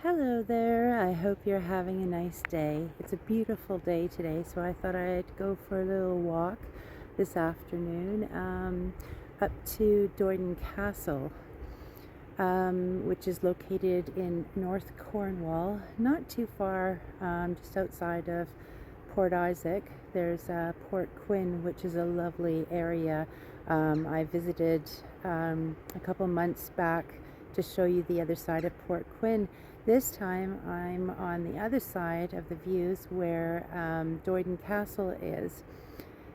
Hello there, I hope you're having a nice day. It's a beautiful day today, so I thought I'd go for a little walk this afternoon up to Doyden Castle, which is located in North Cornwall, not too far, just outside of Port Isaac. There's Port Quinn, which is a lovely area. I visited a couple months back to show you the other side of Port Quinn. This time I'm on the other side of the views where Doyden Castle is.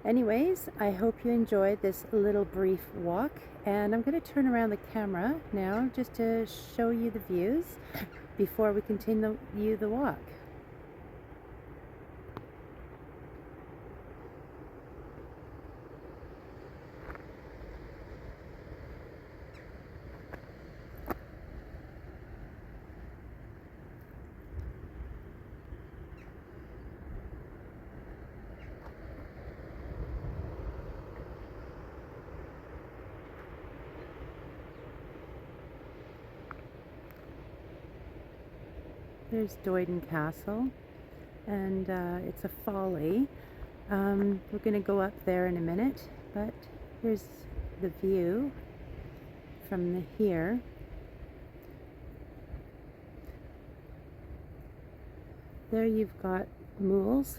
Anyways, I hope you enjoyed this little brief walk, and I'm going to turn around the camera now just to show you the views before we continue the walk. There's Doyden Castle, and it's a folly. We're going to go up there in a minute, but here's the view from here. There you've got Mules,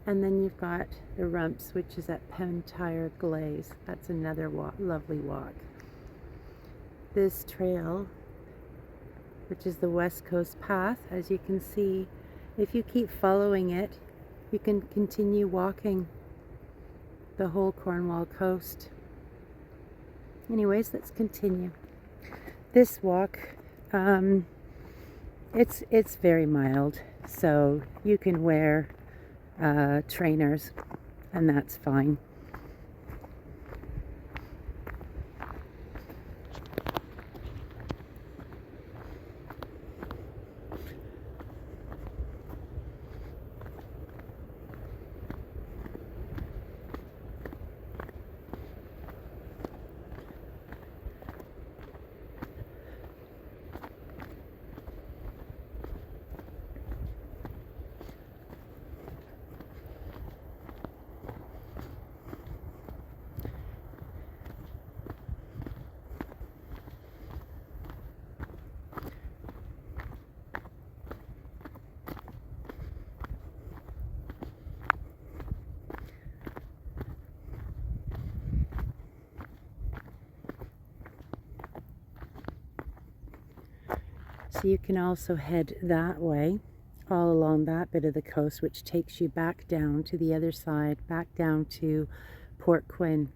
and then you've got the Rumps, which is at Pentire Glaze. That's another lovely walk. This trail, which is the West Coast Path, as you can see, if you keep following it, you can continue walking the whole Cornwall coast. Anyways, let's continue. This walk, it's very mild, so you can wear trainers, and that's fine. So you can also head that way, all along that bit of the coast, which takes you back down to the other side, back down to Port Quinn.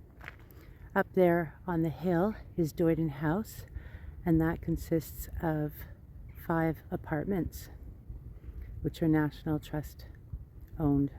Up there on the hill is Doyden House, and that consists of 5 apartments, which are National Trust owned.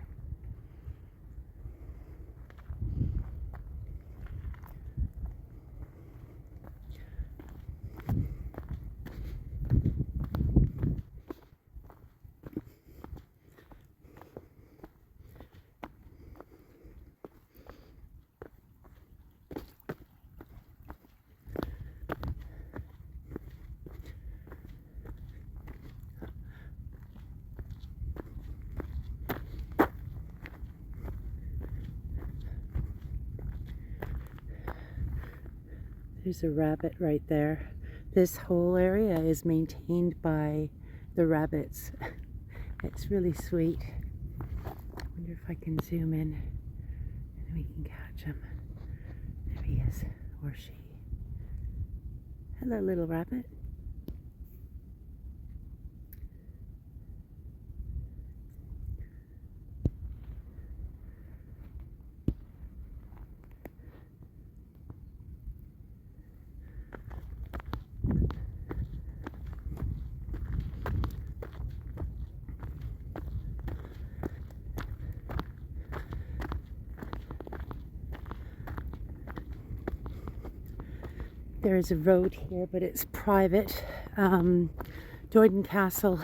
There's a rabbit right there. This whole area is maintained by the rabbits. It's really sweet. I wonder if I can zoom in and we can catch him. There he is, or she. Hello, little rabbit. There is a road here, but it's private. Doyden Castle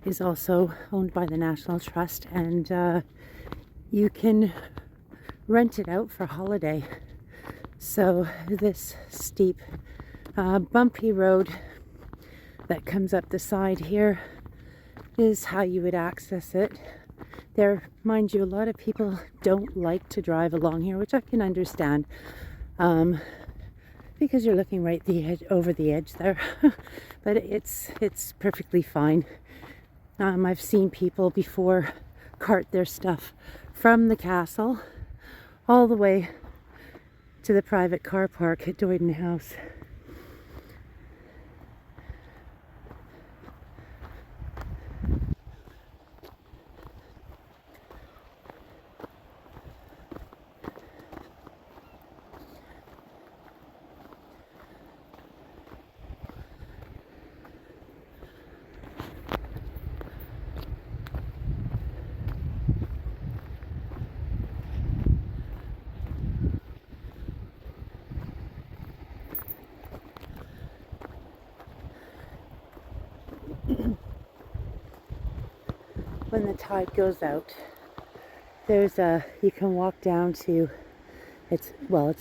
is also owned by the National Trust, and you can rent it out for holiday. So this steep, bumpy road that comes up the side here is how you would access it. There, mind you, a lot of people don't like to drive along here, which I can understand, because you're looking right over the edge there. But it's perfectly fine. I've seen people before cart their stuff from the castle all the way to the private car park at Doyden House. When the tide goes out, you can walk down to, it's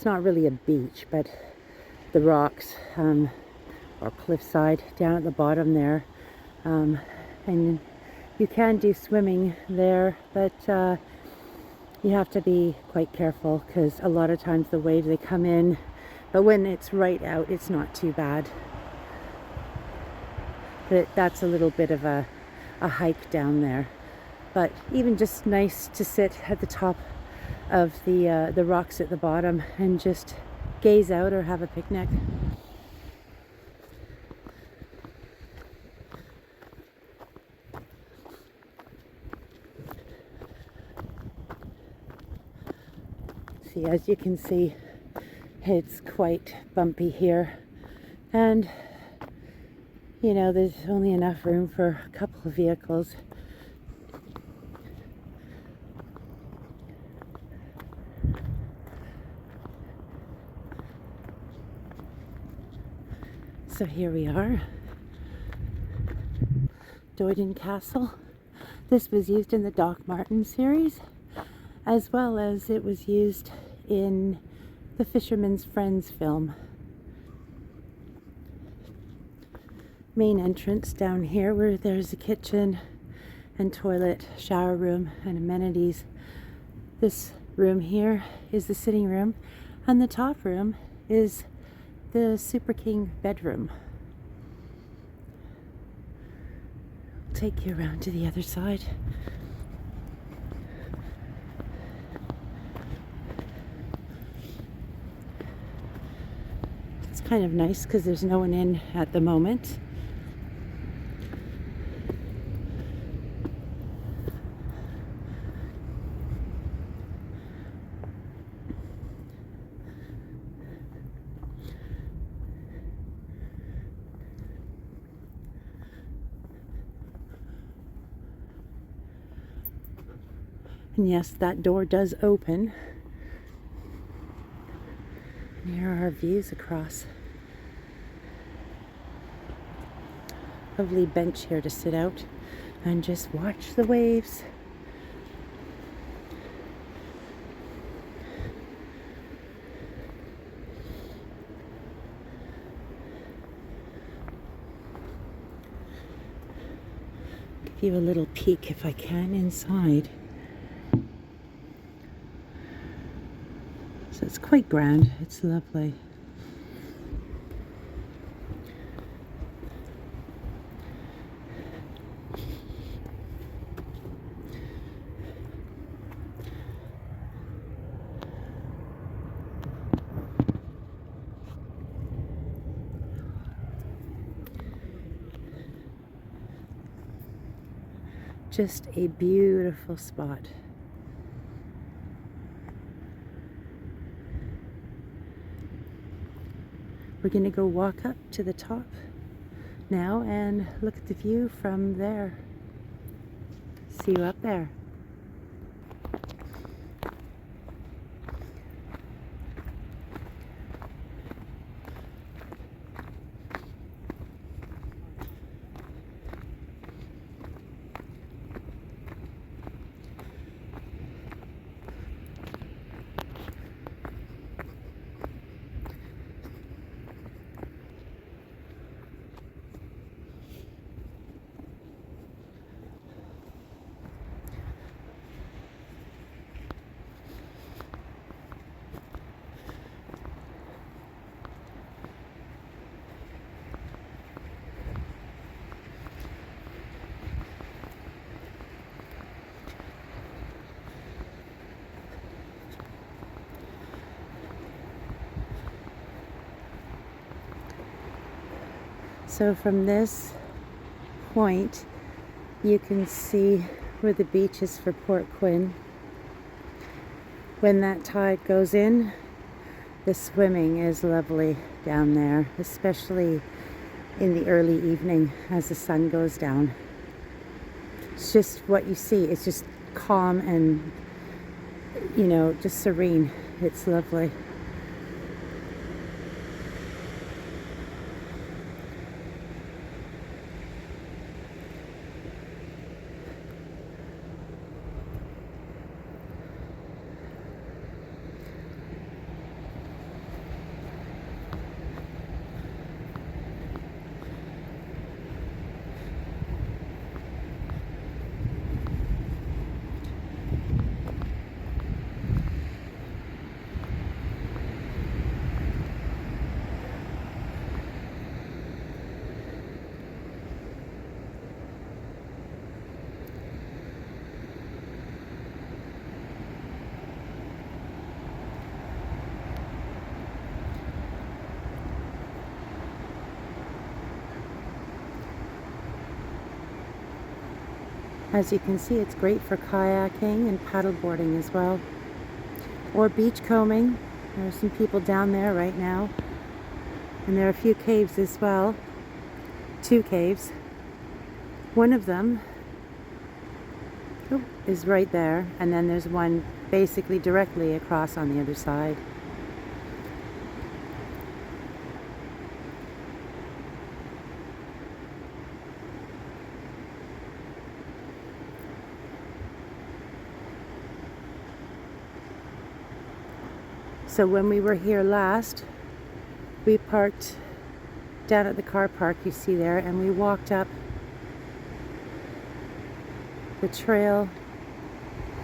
not really a beach, but the rocks, or cliffside down at the bottom there, and you can do swimming there, but you have to be quite careful because a lot of times the waves, they come in, but when it's right out, it's not too bad. But that's a little bit of a hike down there. But even just nice to sit at the top of the rocks at the bottom and just gaze out or have a picnic. See, as you can see, it's quite bumpy here, and you know, there's only enough room for a couple of vehicles. So here we are, Doyden Castle. This was used in the Doc Martin series, as well as it was used in the Fisherman's Friends film. Main entrance down here, where there's a kitchen and toilet, shower room, and amenities. This room here is the sitting room, and the top room is the Super King bedroom. I'll take you around to the other side. It's kind of nice because there's no one in at the moment. And yes, that door does open. And here are our views across. Lovely bench here to sit out and just watch the waves. Give you a little peek, if I can, inside. So it's quite grand, it's lovely. Just a beautiful spot. We're going to go walk up to the top now and look at the view from there. See you up there. So from this point, you can see where the beach is for Port Quinn. When that tide goes in, the swimming is lovely down there, especially in the early evening as the sun goes down. It's just what you see. It's just calm and, you know, just serene. It's lovely. As you can see, it's great for kayaking and paddleboarding as well, or beach combing. There are some people down there right now, and there are a few caves as well. 2 caves. One of them is right there, and then there's one basically directly across on the other side. So when we were here last, we parked down at the car park you see there, and we walked up the trail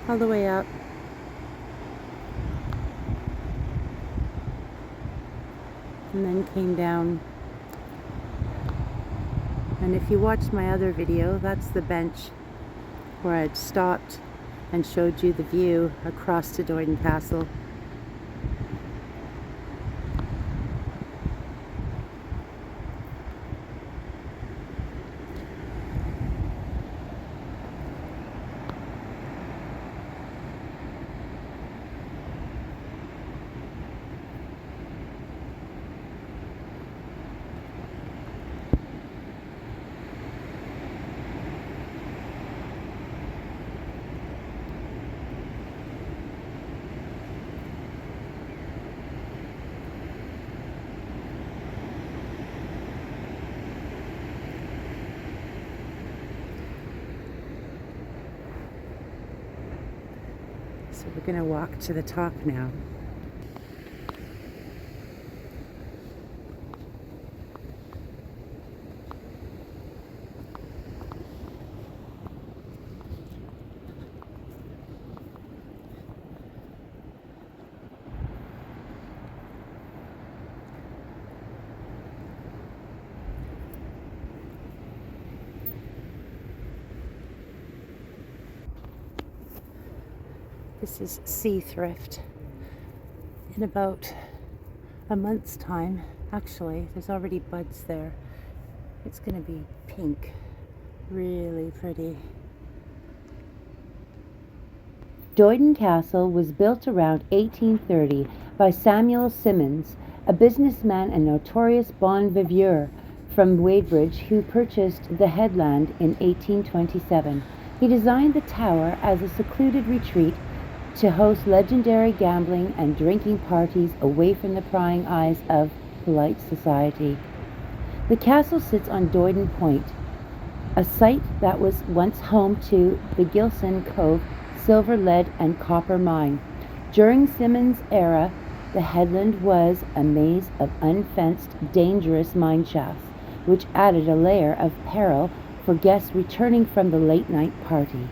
all the way up. And then came down. And if you watched my other video, that's the bench where I'd stopped and showed you the view across to Doyden Castle. So we're going to walk to the top now. This is Sea Thrift. In about a month's time, actually, there's already buds there. It's going to be pink. Really pretty. Doyden Castle was built around 1830 by Samuel Simmons, a businessman and notorious bon viveur from Wadebridge who purchased the headland in 1827. He designed the tower as a secluded retreat to host legendary gambling and drinking parties away from the prying eyes of polite society. The castle sits on Doyden Point, a site that was once home to the Gilson Cove silver, lead, and copper mine. During Simmons' era, the headland was a maze of unfenced, dangerous mine shafts, which added a layer of peril for guests returning from the late-night parties.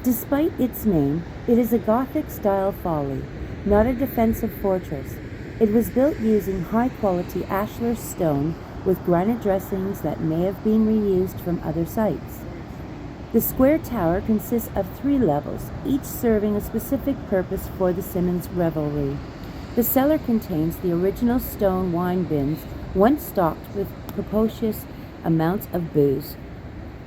Despite its name, it is a Gothic-style folly, not a defensive fortress. It was built using high-quality ashlar stone with granite dressings that may have been reused from other sites. The square tower consists of 3 levels, each serving a specific purpose for the Simmons revelry. The cellar contains the original stone wine bins, once stocked with copious amounts of booze.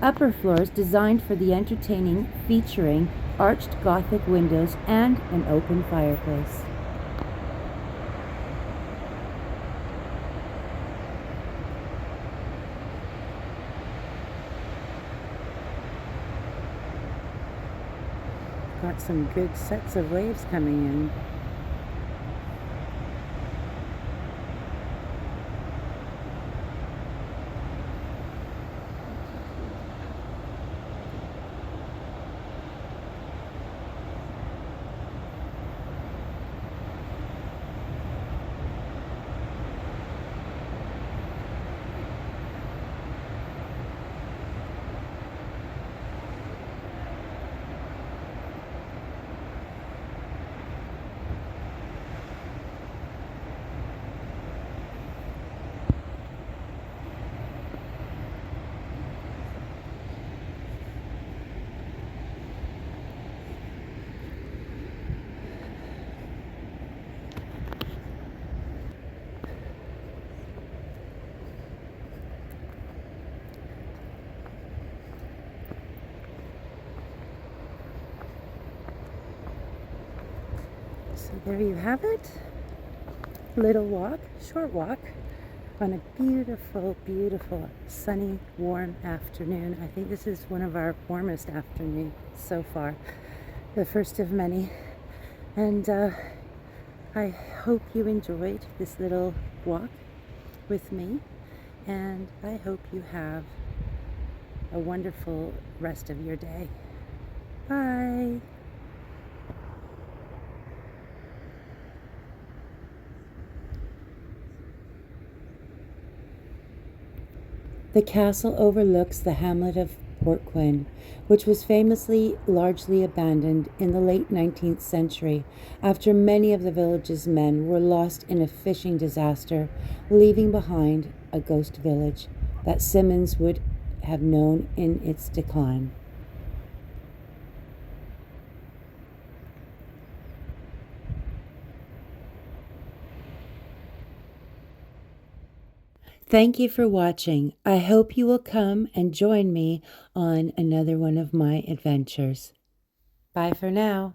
Upper floors designed for the entertaining, featuring arched Gothic windows and an open fireplace. Got some good sets of waves coming in. So there you have it. Little walk, short walk on a beautiful, beautiful, sunny, warm afternoon. I think this is one of our warmest afternoons so far, the first of many. And I hope you enjoyed this little walk with me, and I hope you have a wonderful rest of your day. Bye. The castle overlooks the hamlet of Portquin, which was famously largely abandoned in the late 19th century after many of the village's men were lost in a fishing disaster, leaving behind a ghost village that Simmons would have known in its decline. Thank you for watching. I hope you will come and join me on another one of my adventures. Bye for now.